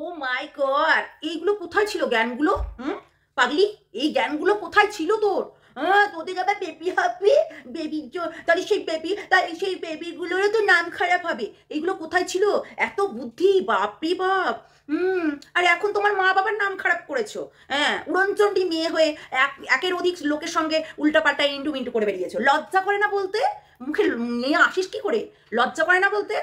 ও মাই god, এইগুলো কোথায় ছিল জ্ঞানগুলো? পাগলি, এই জ্ঞানগুলো কোথায় ছিল তোর? তোদের আবার বেবি হবে, বেবি তাহলে সেই বেবিগুলোরও তো নাম খারাপ হবে। এইগুলো কোথায় ছিল? এত বুদ্ধি, বাপরে বাপ। আর এখন তোমার মা বাবার নাম খারাপ করেছো। হ্যাঁ, উড়নচণ্ডী মেয়ে হয়ে একের অধিক লোকের সঙ্গে উল্টাপাল্টা ইন্টু মিন্টু করে বেরিয়েছো। লজ্জা করে না বলতে? মুখে নিয়ে আসিস কি করে? লজ্জা করে না বলতে?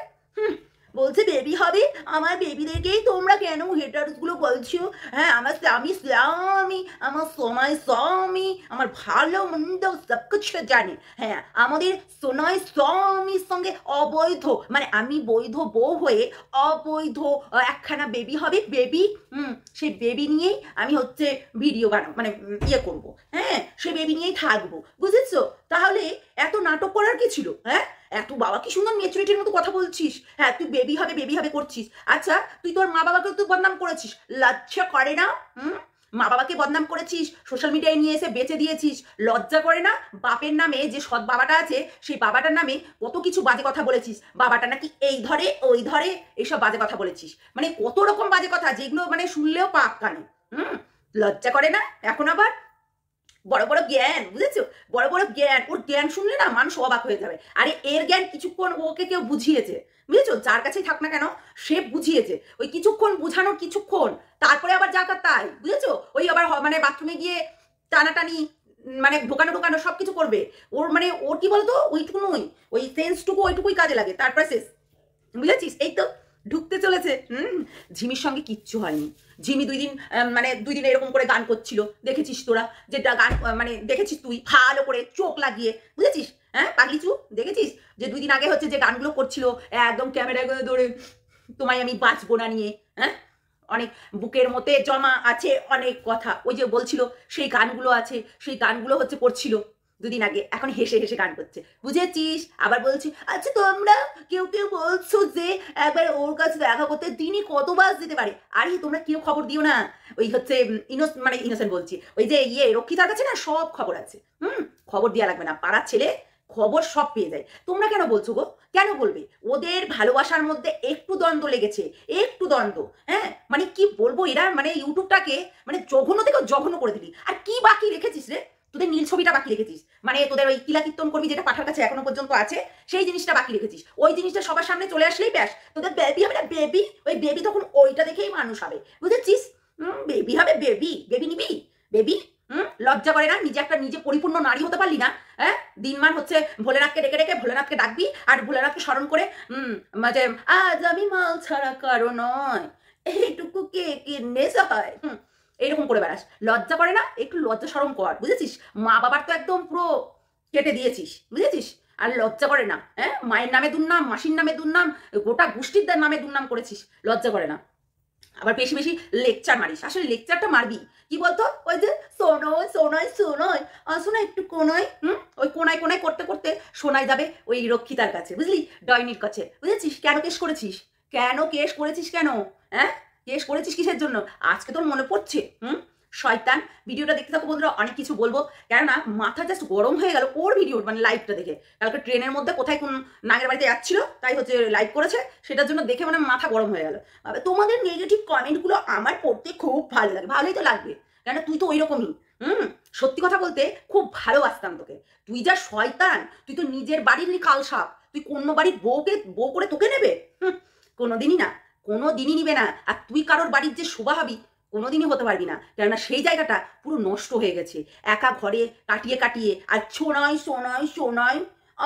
বলছে বেবি হবে। আমার বেবিদেরকেই তোমরা কেন হেটারসগুলো বলছো? হ্যাঁ, আমার স্বামী স্বামী, আমার সময় স্বামী, আমার ভালো মন্দ সব কিছু জানে। হ্যাঁ, আমাদের সোনাই স্বামীর সঙ্গে অবৈধ, মানে আমি বৈধ বউ হয়ে অবৈধ একখানা বেবি হবে। বেবি, সেই বেবি নিয়েই আমি হচ্ছে ভিডিও বানাবো, মানে ইয়ে করবো। হ্যাঁ, সেই বেবি নিয়েই থাকবো, বুঝেছো? তাহলে এত নাটক করার কি ছিল? হ্যাঁ, এত বাবা কি সুন্দর মেচুরিটির মতো কথা বলছিস। হ্যাঁ, তুই বেবি হবে করছিস। আচ্ছা, তুই তোর মা বাবাকে তুই বদনাম করেছিস, লজ্জা করে না? মা বাবাকে বদনাম করেছিস, সোশ্যাল মিডিয়ায় নিয়ে এসে বেচে দিয়েছিস, লজ্জা করে না? বাপের নামে যে সৎ বাবাটা আছে, সেই বাবাটার নামে কত কিছু বাজে কথা বলেছিস। বাবাটা নাকি এই ধরে ওই ধরে, এইসব বাজে কথা বলেছিস। মানে কত রকম বাজে কথা, যেগুলো মানে শুনলেও পাপ কানে। লজ্জা করে না? এখন আবার বড় বড় জ্ঞান, বুঝেছো? বড় বড় জ্ঞান। ওর জ্ঞান শুনলে না মানুষ অবাক হয়ে যাবে। আরে এর জ্ঞান কিছুক্ষণ ওকে কেউ বুঝিয়েছে, বুঝেছো? যার কাছেই থাক না কেন, সে বুঝিয়েছে। ওই কিছুক্ষণ বুঝানোর কিছুক্ষণ, তারপরে আবার যা তাই, বুঝেছো? ওই আবার মানে বাথরুমে গিয়ে টানাটানি, মানে ঢোকানো সব কিছু করবে। ওর মানে ওর কি বলতো, ওইটুকুই, ওই সেন্সটুকু ওইটুকুই কাজে লাগে, তারপরে শেষ। বুঝেছিস? এই তো ঢুকতে চলেছে। ঝিমির সঙ্গে কিচ্ছু হয়নি। ঝিমি দুই দিন এরকম করে গান করছিল, দেখেছিস তোরা? যেটা গান মানে দেখেছিস তুই ভালো করে চোখ লাগিয়ে, বুঝেছিস? হ্যাঁ, পাগলিচু, দেখেছিস যে 2 দিন আগে হচ্ছে যে গানগুলো করছিল একদম ক্যামেরা ধরে, তোমায় আমি বাঁচবো না নিয়ে। হ্যাঁ, অনেক বুকের মধ্যে জমা আছে অনেক কথা, ওই যে বলছিল সেই গানগুলো আছে, সেই গানগুলো হচ্ছে করছিল 2 দিন আগে। এখন হেসে হেসে গান করছে, বুঝেছিস? আবার বলছি, আচ্ছা তোমরা কেউ কেউ বলছো যে একবার ওর কাছে দেখা করতে দিনই কত বাস দিতে পারে। আরে তোমরা কেউ খবর দিও না। ওই হচ্ছে ইনোসেন্ট বলছি, ওই যে রক্ষিতার কাছে না সব খবর আছে। খবর দেওয়া লাগবে না, পাড়ার ছেলে খবর সব পেয়ে যায়। তোমরা কেন বলছো গো? কেন বলবে? ওদের ভালোবাসার মধ্যে একটু দ্বন্দ্ব লেগেছে, একটু দ্বন্দ্ব। হ্যাঁ, মানে কি বলবো, এরা মানে ইউটিউবটাকে মানে জঘন্য থেকে জঘন্য করে দিলি। আর কি বাকি রেখেছিস রে? তোদের নীল ছবিটা বাকি রেখেছিস, মানে তোদের ওই কিলা কীর্তন করবি যেটা পাঠার কাছে এখনো পর্যন্ত আছে, সেই জিনিসটা বাকি রেখেছিস। ওই জিনিসটা সবার সামনে চলে আসলেই ব্যাস, তোদের বেবি হবে না বেবি, ওই বেবি তখন ওইটা দেখেই মানুষ হবে, বুঝেছিস? বেবি হবে, বেবি নিবি, বেবি। লজ্জা করে না? নিজে পরিপূর্ণ নারী হতে পারলি না? হ্যাঁ, দিনমান হচ্ছে ভোলেনাথকে ডেকে ডেকে ভোলেনাথকে ডাকবি, আর ভোলেনাথকে স্মরণ করে যে আজ আমি মাল ছাড়া কারো নয়, এইটুকু কে কিনে হয়, এইরকম করে বেড়াস। লজ্জা করে না? একটু লজ্জা শরম কর, বুঝেছিস? মা বাবার তো একদম পুরো কেটে দিয়েছিস, বুঝেছিস? আর লজ্জা করে না? হ্যাঁ, মায়ের নামে দুর্নাম, মাসির নামে দুর্নাম, গোটা গোষ্ঠীর নামে দুর্নাম করেছিস, লজ্জা করে না? আবার বেশি বেশি লেকচার মারিস। আসলে লেকচারটা মারবি কি বলতো, ওই যে শোনায় একটু কোনায়, ওই কোনায় করতে করতে শোনায় যাবে ওই রক্ষিতার কাছে, বুঝলি? ডয়নির কাছে, বুঝেছিস? কেন কেস করেছিস? কেন? হ্যাঁ, কেস করেছিস কিসের জন্য? আজকে তোর মনে পড়ছে? শয়তান। ভিডিওটা দেখতে থাকো বন্ধুরা, অনেক কিছু বলবো, কেননা মাথা জাস্ট গরম হয়ে গেল ওর ভিডিও মানে লাইভটা দেখে। কালকে ট্রেনের মধ্যে কোথায় কোন নাগের বাড়িতে যাচ্ছিল, তাই হচ্ছে লাইভ করেছে, সেটার জন্য দেখে মানে মাথা গরম হয়ে গেল। তোমাদের নেগেটিভ কমেন্টগুলো আমার পড়তে খুব ভালো লাগে। ভালোই তো লাগবে, কেননা তুই তো ওই রকমই। সত্যি কথা বলতে খুব ভালোবাসতাম তোকে। তুই যা শয়তান, তুই তো নিজের বাড়ির কাল সাপ, তুই অন্য বাড়ির বউ করে তোকে নেবে? কোনোদিনই না, কোনোদিনই নিবে না। আর তুই কারোর বাড়ির যে শোভা হবি কোনোদিনই হতে পারবি না, কেননা সেই জায়গাটা পুরো নষ্ট হয়ে গেছে একা ঘরে কাটিয়ে। আর সোনাই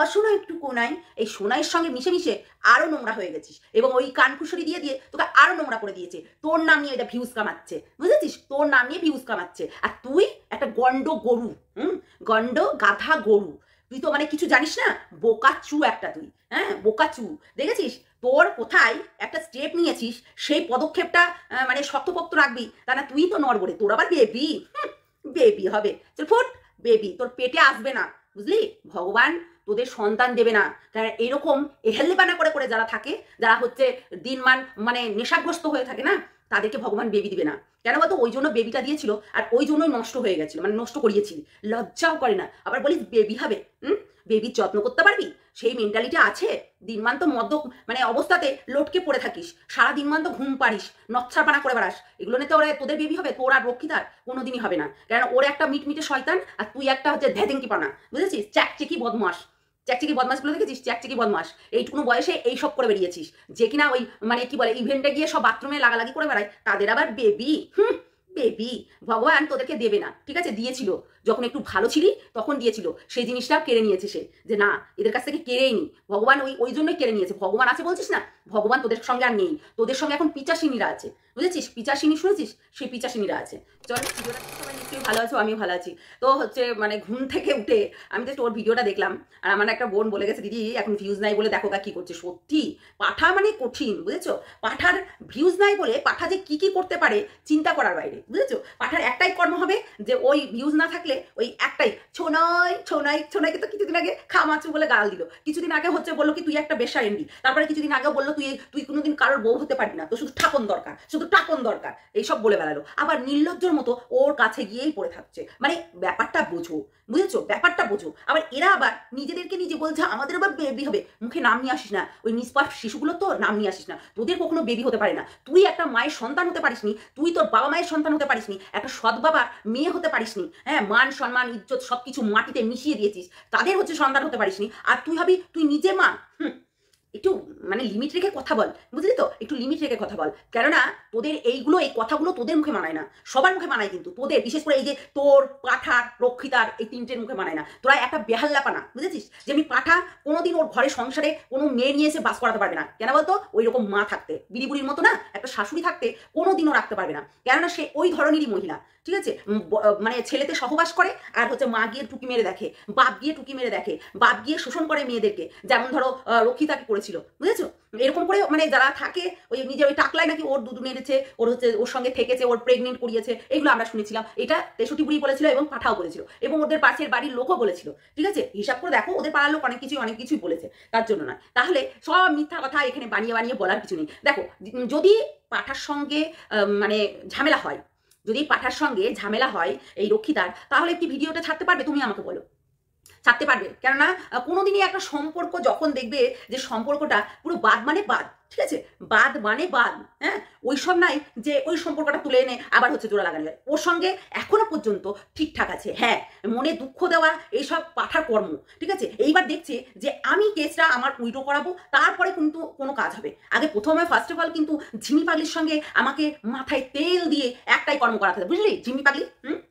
অসোনা একটু কোনাই, এই সোনাইয়ের সঙ্গে মিশে মিশে আরো নোংরা হয়ে গেছিস, এবং ওই কানকুশরি দিয়ে তোকে আরো নোংরা করে দিয়েছে। তোর নাম নিয়ে এটা ভিউজ কামাচ্ছে, বুঝেছিস? তোর নাম নিয়ে ভিউজ কামাচ্ছে। আর তুই একটা গন্ড গরু, গন্ড গাধা গরু। তুই তো মানে কিছু জানিস না, বোকাচু একটা তুই। হ্যাঁ, বোকাচু। দেখেছিস তোর কোথায় একটা স্টেপ নিয়েছিস, সেই পদক্ষেপটা মানে শক্তপোক্ত রাখবি, তা না তুই তো নড়বড়ে। তোর আবার বেবি হবে, চল ফুট। বেবি তোর পেটে আসবে না, বুঝলি? ভগবান তোদের সন্তান দেবে না। কারণ এরকম এহেল্লিবানা করে যারা থাকে, যারা হচ্ছে দিনমান মানে নেশাগ্রস্ত হয়ে থাকে না, তাদেরকে ভগবান বেবি দিবে না। কেন বলতো? ওই জন্য বেবিটা দিয়েছিল, আর ওই জন্যই নষ্ট হয়ে গেছিল, মানে নষ্ট করিয়েছিলি। লজ্জাও করে না, আবার বলিস বেবি হবে। বেবির যত্ন করতে পারবি? সেই মেন্টালিটি আছে? দিনমান তো মদ্য মানে অবস্থাতে লটকে পড়ে থাকিস, সারা দিনমান তো ঘুম পারিস, নচ্ছাপানা করে বেড়াস, এগুলো নিতে ওরা তোদের বেবি হবে? তোর আর রক্ষিতার কোনোদিনই হবে না, কারণ ওর একটা মিটমিটে শয়তান আর তুই একটা হচ্ছে ধেদেঙ্কি পানা, বুঝেছিস? চ্যাকচিকি বদমাস, চ্যাকচিকি বদমাসগুলো দেখেছিস? চ্যাকচিকি বদমাস, এইটুকু বয়সে এই সব করে বেরিয়েছিস, যে কিনা ওই মানে কি বলে ইভেন্টে গিয়ে সব বাথরুমে লাগালাগি করে বেড়ায়, তাদের আবার বেবি। বেবি ভগবান তোদেরকে দেবে না, ঠিক আছে? দিয়েছিল যখন একটু ভালো ছিলি তখন দিয়েছিল, সেই জিনিসটা কেড়ে নিয়েছে সে, যে না এদের কাছ থেকে কেড়েই নি, ভগবান ওই ওই জন্যই কেড়ে নিয়েছে। ভগবান আছে বলছিস না, ভগবান তোদের সঙ্গে আর নেই, তোদের সঙ্গে এখন পিচাসিনীরা আছে, বুঝেছিস? পিচাসিনী শুনেছিস? সেই পিচাসিনীরা আছে। চল ভিডিওটা সবাই নিশ্চয়ই ভালো আছো, আমিও ভালো আছি। তো হচ্ছে মানে ঘুম থেকে উঠে আমি তো তোর ভিডিওটা দেখলাম, আর আমার একটা বোন বলে গেছে দিদি এখন ভিউজ নাই বলে দেখো কি করছে। সত্যি পাঠা মানে কঠিন, বুঝেছো? পাঠার ভিউজ নাই বলে পাঠা যে কি করতে পারে চিন্তা করার বাইরে, বুঝেছো? পাঠার একটাই কর্ম হবে যে ওই ভিউজ না থাকলে ওই একটাই ছোনাই ছোনাই ছোনাইকে তো কিছুদিন আগে খামাচু বলে গাল দিল, কিছুদিন আগে হচ্ছে বললো কি তুই একটা বেশা এমডি, তারপরে কিছুদিন আগেও বললো তুই তুই কোনোদিন কারোর বউ হতে পারবি না, তো শুধু ঠাপন দরকার, শুধু টাপন দরকার, এইসব বলে বেড়ালো। আবার নির্লজ্জর মতো ওর কাছে গিয়েই পড়ে থাকছে, মানে ব্যাপারটা বোঝো, বুঝেছো? ব্যাপারটা বোঝো। আবার এরা আবার নিজেদেরকে নিজে বলছে আমাদের আবার বেবি হবে, মুখে নাম নিয়ে আসিস না, ওই নিষ্পাপ শিশুগুলো তো নাম নিয়ে আসিস না, তোদের কখনো বেবি হতে পারে না। তুই একটা মায়ের সন্তান হতে পারিসনি, তুই তোর বাবা মায়ের সন্তান হতে পারিসনি, একটা সৎ বাবার মেয়ে হতে পারিসনি, হ্যাঁ, মান সম্মান ইজ্জত সবকিছু মাটিতে মিশিয়ে দিয়েছিস, তাদের হচ্ছে সন্তান হতে পারিসনি, আর তুই ভাবি তুই নিজে মা। একটু মানে লিমিট রেখে কথা বল, বুঝলি তো? একটু লিমিট রেখে কথা বল, কেননা তোদের এইগুলো এই কথাগুলো তোদের মুখে মানায় না, সবার মুখে মানায়, কিন্তু তোদের বিশেষ করে এই যে তোর, পাঠার, রক্ষিতার, এই তিনটের মুখে মানায় না। তোরা একটা বেহাল্লাপানা, বুঝেছিস? যে আমি পাঠা কোনোদিন ওর ঘরে সংসারে কোনো মেয়ে নিয়ে এসে বাস করাতে পারবে না, কেন বলতো? ওই রকম মা থাকতে, বিড়িবুড়ির মতো না একটা শাশুড়ি থাকতে কোনোদিনও রাখতে পারবে না, কেননা সে ওই ধরনেরই মহিলা, ঠিক আছে? মানে ছেলেতে সহবাস করে, আর হচ্ছে মা গিয়ে টুকি মেরে দেখে, বাপ গিয়ে টুকি মেরে দেখে, বাপ গিয়ে শোষণ করে মেয়েদেরকে, যেমন ধরো রক্ষিতাকে করেছিল, বুঝেছো? এরকম করে মানে যারা থাকে ওই নিজের ওই টাকলায় নাকি ওর দুধ মেরেছে, ওর হচ্ছে ওর সঙ্গে থেকেছে, ওর প্রেগনেন্ট করিয়েছে, এগুলো আমরা শুনেছিলাম। এটা 63 বুড়ি বলেছিল এবং পাঠাও বলেছিল, এবং ওদের পাশের বাড়ির লোকও বলেছিল, ঠিক আছে? হিসাব করে দেখো, ওদের পাড়ার লোক অনেক কিছুই বলেছে, তার জন্য না। তাহলে সব মিথ্যা কথা এখানে বানিয়ে বানিয়ে বলার কিছু নেই। দেখো, যদি পাঠার সঙ্গে মানে ঝামেলা হয়, যদি পাঠার সঙ্গে ঝামেলা হয় এই রক্ষিতার, তাহলে কি ভিডিওটা ছাড়তে পারবে? তুমি আমাকে বলো, ছাড়তে পারবে? কেননা কোনোদিনই একটা সম্পর্ক যখন দেখবে যে সম্পর্কটা পুরো বাদ মানে বাদ, ঠিক আছে? বাদ মানে বাদ, হ্যাঁ, ওই সব নাই যে ওই সম্পর্কটা তুলে এনে আবার হচ্ছে জোড়া লাগানো যায়। ওর সঙ্গে এখনো পর্যন্ত ঠিকঠাক আছে, হ্যাঁ, মনে দুঃখ দেওয়া এইসব পাঠার কর্ম, ঠিক আছে? এইবার দেখছে যে আমি কেসটা আমার উইড্রো করাবো, তারপরে কিন্তু কোনো কাজ হবে। আগে প্রথমে ফার্স্ট অফ অল কিন্তু ঝিমি পাগলির সঙ্গে আমাকে মাথায় তেল দিয়ে একটাই কর্ম করাতে হবে, বুঝলি? ঝিমি পাগলি,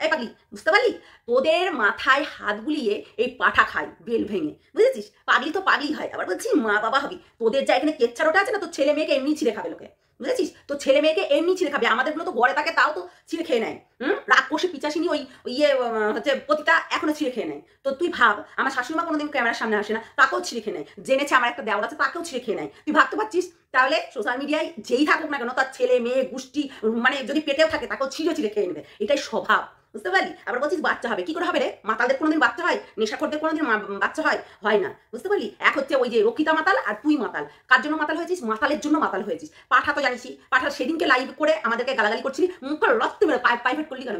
এই পাগলি, বুঝতে পারলি? তোদের মাথায় হাত বুলিয়ে এই পাঠা খায় বেল ভেঙে, বুঝেছিস? পাগলি তো পাগলি হয়, আবার বলছি মা বাবা হবি। তোদের যা এখানে কেচ্ছারোটা আছে না, তো ছেলে মেয়েকে এমনি ছিঁড়ে খাবে লোকে, বুঝেছিস? তো ছেলে মেয়েকে এমনি ছিঁড়ে খাবে, আমাদেরগুলো তো ঘরে থাকে তাও তো ছিঁড়ে খেয়ে নেয়, রাগ কষে পিচাসিনী ওই ইয়ে হচ্ছে পতিতা এখনো ছিঁড়ে খেয়ে নেয়। তো তুই ভাব, আমার শাশুড়িমা কোনোদিন ক্যামেরার সামনে আসে না, তাকেও ছিঁড়ে খেয়ে নেয়, জেনেছে আমার একটা দেওয়ার আছে তাকেও ছিঁড়ে খেয়ে নেয়। তুই ভাবতে পারছিস? তাহলে সোশ্যাল মিডিয়ায় যেই থাকুক না কেন, তার ছেলে মেয়ে গোষ্ঠী মানে যদি পেটেও থাকে তাকেও ছিঁড়ে খেয়ে নেবে, এটাই স্বভাব, বুঝতে পারলি? আবার বলছিস বাচ্চা হবে, কি করে হবে রে? মাতালদের কোনোদিন বাচ্চা হয়? নেশাখোরদের কোনোদিন বাচ্চা হয়? হয় না, বুঝতে পারলি? এক হচ্ছে ওই যে রক্ষিতা মাতাল, আর তুই মাতাল। কার জন্য মাতাল হয়েছিস? মাতালের জন্য মাতাল হয়েছিস। পাঠা তো জানিসই, পাঠা সেদিনকে লাইভ করে আমাদেরকে গালাগালি করছিলি, মুখটা রক্তে মেরে প্রাইভেট করলি কেন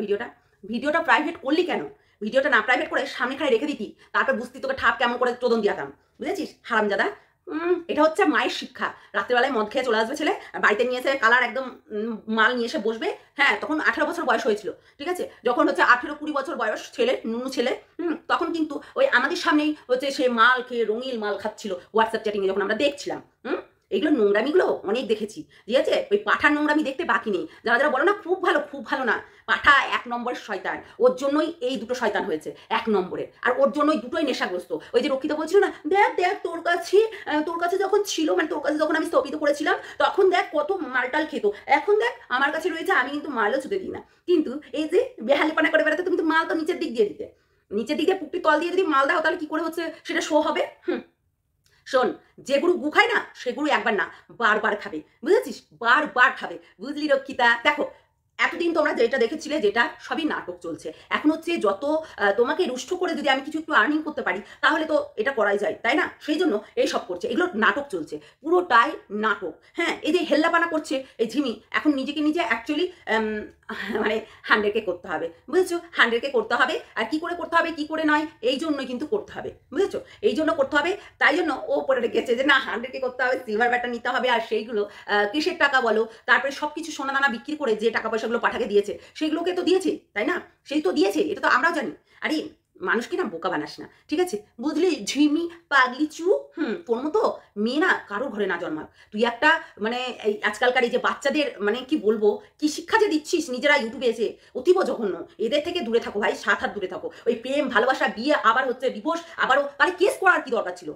ভিডিওটা প্রাইভেট করলি কেন? ভিডিওটা না প্রাইভেট করে সামনে খানে রেখে দিতি, তারপর বুঝতি তোকে ঠাপ কেমন করে চোদন দিয়াতাম, বুঝেছিস? হারামজাদা। এটা হচ্ছে মায়ের শিক্ষা। রাত্রেবেলায় মদ খেয়ে চলে আসবে ছেলে, বাড়িতে নিয়ে এসে কালার একদম মাল নিয়ে এসে বসবে, হ্যাঁ, তখন 18 বছর বয়স হয়েছিল, ঠিক আছে? যখন হচ্ছে 18-20 বছর বয়স ছেলে, নুনু ছেলে, তখন কিন্তু ওই আমাদের সামনেই হচ্ছে সে মাল খেয়ে রঙিল মাল খাচ্ছিল হোয়াটসঅ্যাপ চ্যাটিংয়ে, যখন আমরা দেখছিলাম। এগুলো নোংরামিগুলো অনেক দেখেছি, ঠিক আছে? ওই পাঠার নোংরামি দেখতে বাকি নেই। যারা যারা বলো না খুব ভালো না, পাঠা 1 নম্বরের শয়তান, ওর জন্যই এই দুটো শয়তান হয়েছে 1 নম্বরের, আর ওর জন্যই দুটোই নেশাগ্রস্ত। ওই যে রক্ষিতা বলছিল না, দেখ তোর কাছে যখন ছিল, মানে তোর কাছে যখন আমি স্থপিত করেছিলাম, তখন দেখ কত মালটাল খেত, এখন দেখ আমার কাছে রয়েছে, আমি কিন্তু মালও ছুটে দিই না। কিন্তু এই যে বেহালিপানা করে বেড়াতে, তুমি তো মাল তো নিচের দিক দিয়ে দিতে, নিচের দিক দিয়ে পুকটি তল দিয়ে যদি মাল দাও, তাহলে কি করে হচ্ছে সেটা শো হবে? শোন, যে গুরু গু খায় না, সে গুরু একবার না বারবার খাবে, বুঝেছিস? বারবার খাবে, বুঝলি রক্ষিতা? দেখো, এতদিন তোমরা যেটা দেখেছিলে যেটা সবই নাটক চলছে। এখন হচ্ছে যত তোমাকে রুষ্ট করে যদি আমি কিছু একটু আর্নিং করতে পারি তাহলে তো এটা করাই যায়, তাই না? সেই জন্য এই সব করছে, এগুলো নাটক চলছে, পুরোটাই নাটক। হ্যাঁ, এই যে হেল্লাপানা করছে এই ঝিমি, এখন নিজেকে নিজে অ্যাকচুয়ালি মানে 100K করতে হবে, বুঝেছো? 100K করতে হবে। আর কি করে করতে হবে, কি করে নয়, এই জন্যই কিন্তু করতে হবে, বুঝেছো? এই জন্য করতে হবে। তাই জন্য ও পরে রেখেছে যে না 100K করতে হবে, সিলভার ব্যাটটা নিতে হবে। আর সেইগুলো কিসের টাকা বলো, তারপরে সবকিছু সোনা দানা বিক্রি করে যে টাকা পয়সাগুলো পাঠাকে দিয়েছে সেইগুলোকে তো দিয়েছে, তাই না? সেই তো দিয়েছে, এটা তো আমরাও জানি। আরে মানুষকে না বোকা বানাস না, ঠিক আছে? বুঝলি ঝিমি পাগলি চু, তোর মতো মেয়ে না কারো ঘরে না জন্মাক। তুই একটা মানে এই আজকালকার এই যে বাচ্চাদের মানে কি বলবো, কি শিক্ষা যে দিচ্ছিস নিজেরা ইউটিউবে এসে, অতীব জঘন্য। এদের থেকে দূরে থাকো ভাই, 7 হাত দূরে থাকো। ওই প্রেম ভালোবাসা বিয়ে আবার হচ্ছে ডিভোর্স, আবারও তাহলে কেস করার কি দরকার ছিল?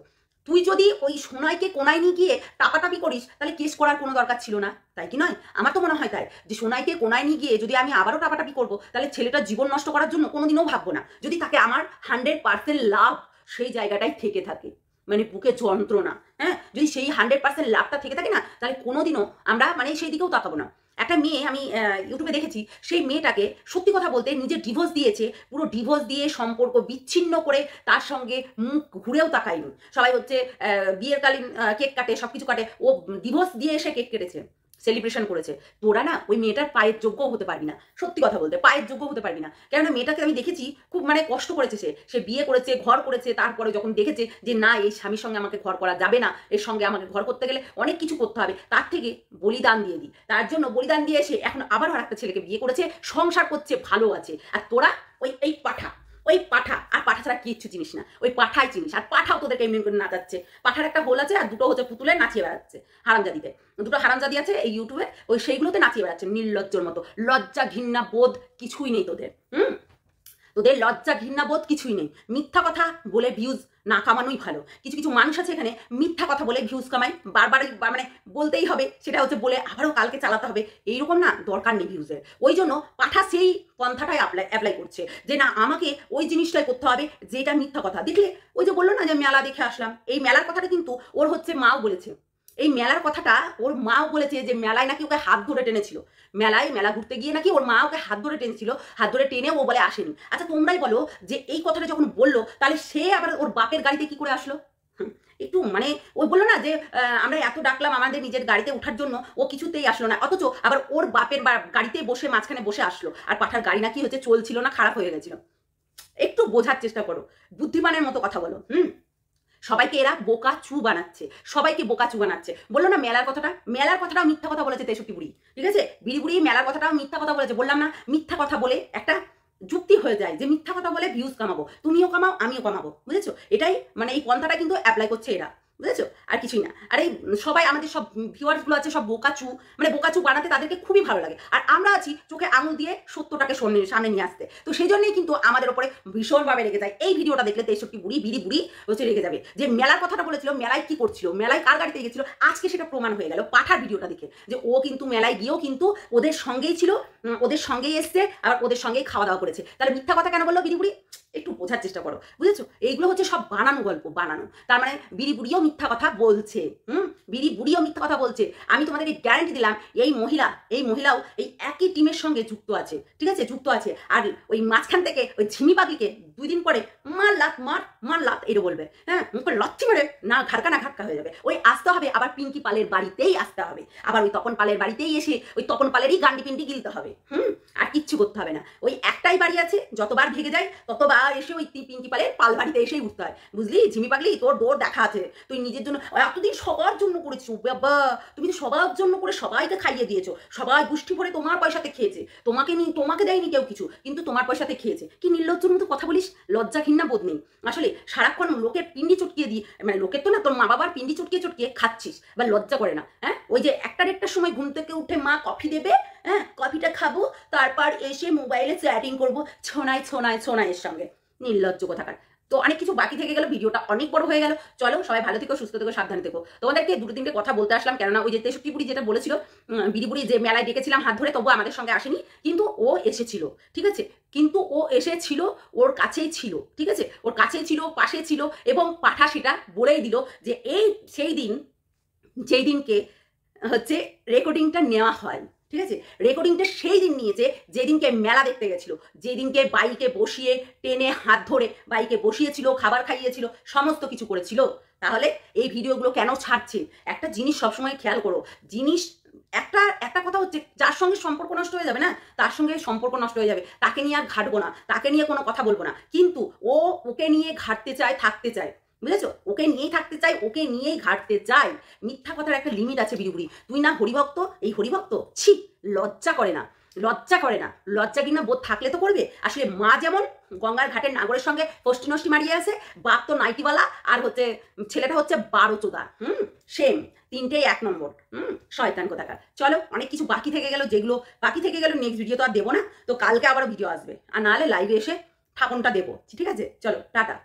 তুই যদি ওই সোনাইকে কোনায় নিয়ে গিয়ে টাপাটাপি করিস তাহলে কেস করার কোনো দরকার ছিল না, তাই কি নয়? আমার তো মনে হয় তাই, যে সোনাইকে কোনায় নিয়ে গিয়ে যদি আমি আবারও টাপাটাপি করবো তাহলে ছেলেটার জীবন নষ্ট করার জন্য কোনোদিনও ভাববো না, যদি তাকে আমার 100% লাভ সেই জায়গাটাই থেকে থাকে, মানে বুকে যন্ত্রণা। হ্যাঁ, যদি সেই 100% লাভটা থেকে থাকে না তাহলে কোনোদিনও আমরা মানে সেই দিকেও তাকাবো না। একটা মেয়ে আমি ইউটিউবে দেখেছি, সেই মেয়েটাকে সত্যি কথা বলতে নিজে ডিভোর্স দিয়েছে, পুরো ডিভোর্স দিয়ে সম্পর্ক বিচ্ছিন্ন করে তার সঙ্গে মুখ ঘুরেও তাকায়নি। সবাই হচ্ছে বিয়ের কালীন কেক কাটে, সব কিছু কাটে, ও ডিভোর্স দিয়ে এসে কেক কেটেছে, সেলিব্রেশন করেছে। তোরা না ওই মেয়েটার পায়ের যোগ্য হতে পারবি না, সত্যি কথা বলতে পায়ের যোগ্য হতে পারবি না। কেননা মেয়েটাকে আমি দেখেছি খুব মানে কষ্ট করেছে, সে বিয়ে করেছে, ঘর করেছে, তারপরে যখন দেখেছে যে না এই স্বামীর সঙ্গে আমাকে ঘর করা যাবে না, এর সঙ্গে আমাকে ঘর করতে গেলে অনেক কিছু করতে হবে, তার থেকে বলিদান দিয়ে দিই, তার জন্য বলিদান দিয়ে এসে এখন আবারও আর একটা ছেলেকে বিয়ে করেছে, সংসার করছে, ভালো আছে। আর তোরা এই পাঠা, ওই পাঠা, আর পাঠা ছাড়া কিচ্ছু চিনিস না, ওই পাঠাই চিনিস। আর পাঠাও তোদেরকে এমনি করে নাচাচ্ছে, পাঠার একটা হোল আছে আর দুটো হচ্ছে পুতুলে নাচিয়ে বেড়াচ্ছে হারামজাদিতে, দুটো হারামজাদি আছে এই ইউটিউবে, ওই সেইগুলোতে নাচিয়ে বেড়াচ্ছে নির্লজ্জর মতো। লজ্জা ঘৃণা বোধ কিছুই নেই তোদের, তোদের লজ্জা ঘৃণা বোধ কিছুই নেই। মিথ্যা কথা বলে ভিউজ না কামানোই ভালো। কিছু কিছু মানুষ আছে এখানে মিথ্যা কথা বলে ভিউজ কামায়, বারবার মানে বলতেই হবে, সেটা হচ্ছে বলে আবারও কালকে চালাতে হবে, এইরকম না দরকার নেই ভিউজের। ওই জন্য পাঠা সেই পন্থাটাই অ্যাপ্লাই করছে যে না আমাকে ওই জিনিসটাই করতে হবে যেটা মিথ্যা কথা। দেখলে ওই যে বললো না যে মেলা দেখে আসলাম, এই মেলার কথাটা কিন্তু ওর হচ্ছে মাও বলেছে, এই মেলার কথাটা ওর মাও বলেছে যে মেলায় নাকি ওকে হাত ধরে টেনেছিল, মেলা ঘুরতে গিয়ে নাকি ওর মা ওকে হাত ধরে টেনেছিল, হাত ধরে টেনে ও বলে আসেনি। আচ্ছা তোমরাই বলো যে এই কথাটা যখন বললো তাহলে সে আবার ওর বাপের গাড়িতে কি করে আসলো? একটু মানে ওই বললো না যে আমরা এত ডাকলাম আমাদের নিজের গাড়িতে ওঠার জন্য, ও কিছুতেই আসলো না, অথচ আবার ওর বাপের গাড়িতে বসে মাঝখানে বসে আসলো। আর পাঠার গাড়ি নাকি হচ্ছে চলছিল না, খারাপ হয়ে গেছিল। একটু বোঝার চেষ্টা করো, বুদ্ধিমানের মতো কথা বলো। সবাইকে এরা বোকা চু বানাচ্ছে, সবাইকে বোকা চু বানাচ্ছে। বললো না মেলার কথাটাও মিথ্যা কথা বলেছে 63 বুড়ি, ঠিক আছে? বিড়ি বুড়ি মেলার কথাটাও মিথ্যা কথা বলেছে। বললাম না মিথ্যা কথা বলে একটা যুক্তি হয়ে যায় যে মিথ্যা কথা বলে ভিউজ কামাবো, তুমিও কামাও আমিও কামাবো, বুঝেছো? এটাই মানে এই পন্থাটা কিন্তু অ্যাপ্লাই করছে এরা, বুঝেছো? আর কিছুই না। আর এই সবাই আমাদের সব ভিউয়ার্সগুলো আছে সব বোকাচু, মানে বোকাচু বানাতে তাদেরকে খুবই ভালো লাগে। আর আমরা আছি চোখে আঙুল দিয়ে সত্যটাকে সামনে নিয়ে আসতে, তো সেই জন্যই কিন্তু আমাদের ওপরে ভীষণভাবে রেগে যায়। এই ভিডিওটা দেখলে 63 বুড়ি বিড়ি বুড়ি হচ্ছে রেগে যাবে যে মেলার কথাটা বলেছিল, মেলায় কি করছিল, মেলায় কার গাড়িতে গেছিল, আজকে সেটা প্রমাণ হয়ে গেল পাঠার ভিডিওটা দেখে যে ও কিন্তু মেলায় গিয়েও কিন্তু ওদের সঙ্গেই ছিল, ওদের সঙ্গেই এসছে, আবার ওদের সঙ্গেই খাওয়া দাওয়া করেছে। তাহলে মিথ্যা কথা কেন বললো বিড়ি বুড়ি? একটু বোঝার চেষ্টা করো, বুঝেছো? এইগুলো হচ্ছে সব বানানো গল্প, বানানো। তার মানে বিড়ি বুড়িও মিথ্যা কথা বলছে, বিড়ি বুড়িও মিথ্যা কথা বলছে। আমি তোমাদেরকে গ্যারান্টি দিলাম এই মহিলাও এই একই টিমের সঙ্গে যুক্ত আছে, ঠিক আছে? যুক্ত আছে। আর ওই মাঝখান থেকে ওই ঝিমি পাগলিকে 2 দিন পরে মার লাত এটা বলবে, হ্যাঁ, মুখে লচ্ছি মেরে না ঘাটকা হয়ে যাবে। ওই আসতে হবে আবার পিঙ্কি পালের বাড়িতেই আসতে হবে, আবার ওই তপন পালের বাড়িতেই এসে ওই তপন পালেরই গান্ডি পিন্ডি গিলতে হবে, আর কিচ্ছু করতে হবে না। ওই একটাই বাড়ি আছে, যতবার ভেঙে যায় ততবার এসে ওই পিঙ্কি পালের পাল বাড়িতে এসেই উঠতে হয়, বুঝলি? ঝিমি পাগলি তোর দৌড় দেখা আছে, তুই নিজের জন্য এতদিন সবার জন্য করেছিস বাবা, তুমি তো সবার জন্য করে সবাইকে খাইয়ে দিয়েছো, সবাই গোষ্ঠী ভরে তোমার পয়সাতে খেয়েছে, তোমাকে দেয়নি কেউ কিছু, কিন্তু তোমার পয়সাতে খেয়েছে। কি নির্লজ্জের মতো কথা বলিস, লজ্জা ঘৃণা বোধ নেই আসলে? সারাক্ষণ লোকের পিন্ডি চটকিয়ে দিয়ে, মানে লোকের তো না, তোর মা বাবার পিন্ডি চটকিয়ে খাচ্ছিস, বা লজ্জা করে না? হ্যাঁ, ওই যে একটা সময় ঘুম থেকে উঠে মা কফি দেবে, হ্যাঁ, কফিটা খাবো, তারপর এসে মোবাইলে চ্যাটিং করবো ছোনায়ের সঙ্গে। নির্লজ্জ কোথাকার। তো অনেক কিছু বাকি থেকে গেল, ভিডিওটা অনেক বড় হয়ে গেল। চলো সবাই ভালো থেকো, সুস্থ থেকো, সাবধানে থেকো। তোমাদেরকে 2-3টে কথা বলতে আসলাম, কেননা ওই যে 63 বুড়ি যেটা বলেছিল, বিড়ি বুড়ি যে মেলায় ডেকেছিলাম হাত ধরে, তবু আমাদের সঙ্গে আসেনি, কিন্তু ও এসেছিল, ঠিক আছে? কিন্তু ও এসেছিল, ওর কাছেই ছিল, ঠিক আছে? ওর কাছেই ছিল, পাশে ছিল, এবং পাঠা সেটা বলেই দিল যে এই সেই দিন যেই দিনকে হচ্ছে রেকর্ডিংটা নেওয়া হয়, ঠিক আছে? রেকর্ডিংটা সেই দিন নিয়েছে যেদিনকে মেলা দেখতে গেছিল, যেদিনকে বাইকে বসিয়ে টেনে হাত ধরে বাইকে বসিয়েছিল, খাবার খাইয়েছিল, সমস্ত কিছু করেছিল। তাহলে এই ভিডিওগুলো কেন ছাড়ছে? একটা জিনিস সবসময় খেয়াল করো, জিনিস একটা একটা কথা হচ্ছে, যার সঙ্গে সম্পর্ক নষ্ট হয়ে যাবে না, তার সঙ্গে সম্পর্ক নষ্ট হয়ে যাবে, তাকে নিয়ে আর ঘাটবো না, তাকে নিয়ে কোনো কথা বলবো না। কিন্তু ওকে নিয়ে ঘাটতে চায়, থাকতে চায়, বুঝেছো? ওকে নিয়েই থাকতে চাই, ওকে নিয়েই ঘাটতে চাই। মিথ্যা কথার একটা লিমিট আছে বিড়িবুড়ি। তুই না হরিভক্ত, এই হরিভক্ত, ছি, লজ্জা করে না, লজ্জা করে না। লজ্জা কিনা বোধ থাকলে তো করবে। আসলে মা যেমন গঙ্গার ঘাটের নাগরের সঙ্গে ফষ্টি নষ্টি মারিয়ে আছে, বাপ তো নাইটিওয়ালা, আর হচ্ছে ছেলেটা হচ্ছে 12 চোদা। সেম, তিনটেই 1 নম্বর। শয়তান কোথাকার। চলো, অনেক কিছু বাকি থেকে গেল, যেগুলো বাকি থেকে গেল নেক্সট ভিডিও তো আর দেবো না, তো কালকে আবার ভিডিও আসবে, আর নাহলে লাইভে এসে ঠাকুনটা দেবো। ঠিক আছে, চলো টাটা।